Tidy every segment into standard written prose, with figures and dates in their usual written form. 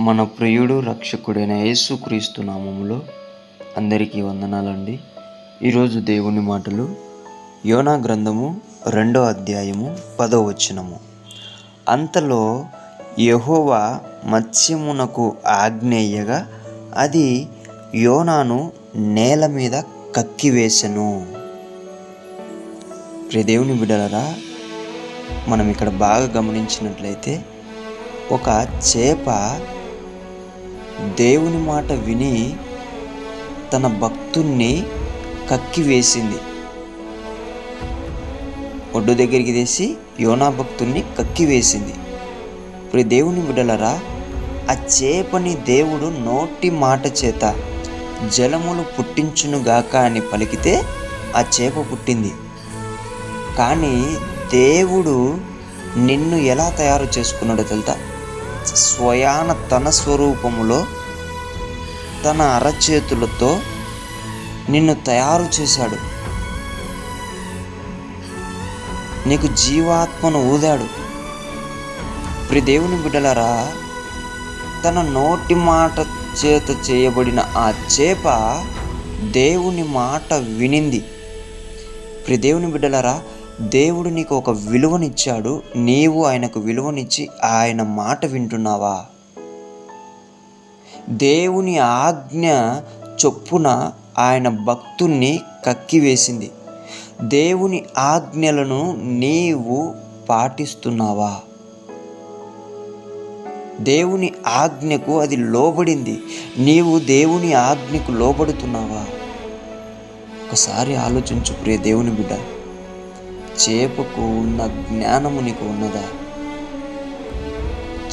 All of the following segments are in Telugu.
మన ప్రియుడు రక్షకుడైన యేసుక్రీస్తు నామములో అందరికీ వందనాలండి. ఈరోజు దేవుని మాటలు యోనా గ్రంథము 2వ అధ్యాయము 10వ వచనము. అంతలో యెహోవా మత్స్యమునకు ఆజ్ఞేయగా అది యోనాను నేల మీద కక్కివేసెను. ప్రియ దేవుని బిడ్డలారా, మనం ఇక్కడ బాగా గమనించినట్లయితే ఒక చేప దేవుని మాట విని తన భక్తుణ్ణి కక్కివేసింది. ఒడ్డు దగ్గరికి తీసి యోనా భక్తుణ్ణి కక్కివేసింది. ఇప్పుడు దేవుని బిడ్డలారా, ఆ చేపని దేవుడు నోటి మాట చేత జలములు పుట్టించునుగాక అని పలికితే ఆ చేప పుట్టింది. కానీ దేవుడు నిన్ను ఎలా తయారు చేసుకున్నాడో తెలుసా? స్వయాన తన స్వరూపములో తన అరచేతులతో నిన్ను తయారు చేశాడు. నీకు జీవాత్మను ఊదాడు. ప్రియ దేవుని బిడ్డలారా, తన నోటి మాట చేత చేయబడిన ఆ చేప దేవుని మాట వినింది. ప్రియ దేవుని బిడ్డలారా, దేవుడు నీకు ఒక విలువనిచ్చాడు. నీవు ఆయనకు విలువనిచ్చి ఆయన మాట వింటున్నావా? దేవుని ఆజ్ఞ చొప్పున ఆయన భక్తుణ్ణి కక్కివేసింది. దేవుని ఆజ్ఞలను నీవు పాటిస్తున్నావా? దేవుని ఆజ్ఞకు అది లోబడింది. నీవు దేవుని ఆజ్ఞకు లోబడుతున్నావా? ఒకసారి ఆలోచించు ప్రియ దేవుని బిడ్డ. చేపకు ఉన్న జ్ఞానము నీకు ఉన్నదా?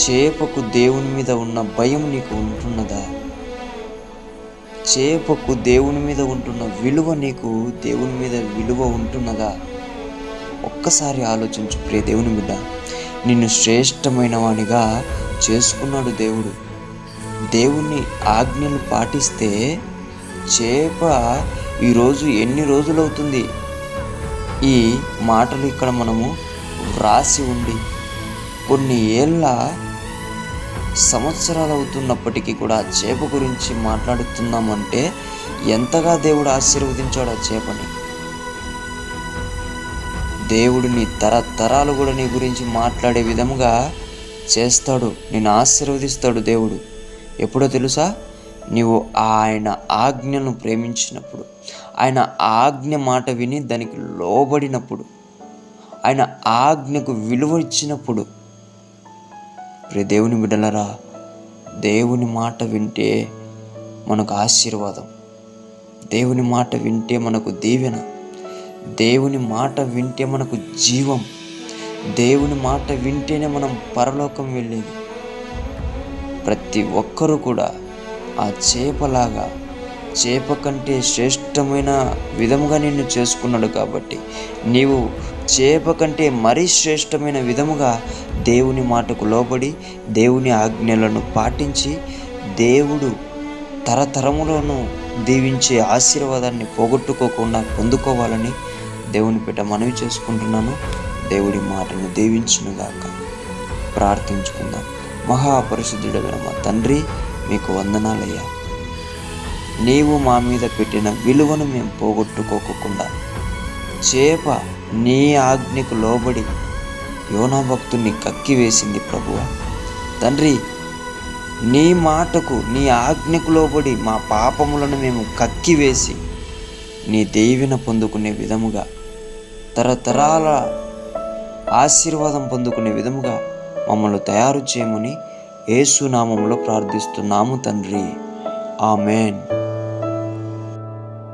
చేపకు దేవుని మీద ఉన్న భయం నీకు ఉంటున్నదా? చేపకు దేవుని మీద ఉంటున్న విలువ నీకు దేవుని మీద విలువ ఉంటున్నదా? ఒక్కసారి ఆలోచించు ప్రియ దేవుని బిడ్డ. నిన్ను శ్రేష్టమైన వానిగా చేసుకున్నాడు దేవుడు. దేవుని ఆజ్ఞలు పాటిస్తే చేప ఈరోజు ఎన్ని రోజులవుతుంది? ఈ మాటలు ఇక్కడ మనము వ్రాసి ఉండి కొన్ని ఏళ్ళ సంవత్సరాలు అవుతున్నప్పటికీ కూడా ఆ చేప గురించి మాట్లాడుతున్నామంటే ఎంతగా దేవుడు ఆశీర్వదించాడు ఆ చేపని. దేవుడు నీ తరతరాలు కూడా నీ గురించి మాట్లాడే విధముగా చేస్తాడు. నిన్ను ఆశీర్వదిస్తాడు దేవుడు. ఎప్పుడో తెలుసా? నీవు ఆయన ఆజ్ఞను ప్రేమించినప్పుడు, ఆయన ఆజ్ఞ మాట విని దానికి లోబడినప్పుడు, ఆయన ఆజ్ఞకు విలువ ఇచ్చినప్పుడు. ప్రియ దేవుని బిడ్డలారా, దేవుని మాట వింటే మనకు ఆశీర్వాదం. దేవుని మాట వింటే మనకు దీవెన. దేవుని మాట వింటే మనకు జీవం. దేవుని మాట వింటేనే మనం పరలోకం వెళ్ళేది. ప్రతి ఒక్కరూ కూడా ఆ చేపలాగా, చేప కంటే శ్రేష్టమైన విధముగా నిన్ను చేసుకున్నాడు. కాబట్టి నీవు చేప కంటే మరీ శ్రేష్టమైన విధముగా దేవుని మాటకు లోబడి దేవుని ఆజ్ఞలను పాటించి దేవుడు తరతరములను దీవించే ఆశీర్వాదాన్ని పోగొట్టుకోకుండా పొందుకోవాలని దేవుని పేట మనవి చేసుకుంటున్నాను. దేవుడి మాటను దీవించునుగాక. ప్రార్థించుకుందాం. మహాపరిశుద్ధుడైన మా తండ్రి, మీకు వందనాలయ్యా. నీవు మా మీద పెట్టిన విలువను మేము పోగొట్టుకోకుండా చేప నీ ఆజ్ఞకు లోబడి యోనా భక్తుని కక్కివేసింది ప్రభువా. తండ్రి, నీ మాటకు, నీ ఆజ్ఞకు లోబడి మా పాపములను మేము కక్కివేసి నీ దీవెన పొందుకునే విధముగా, తరతరాల ఆశీర్వాదం పొందుకునే విధముగా మమ్మల్ని తయారు చేయమని యేసు నామములో ప్రార్థిస్తున్నాము తండ్రి. ఆమేన్.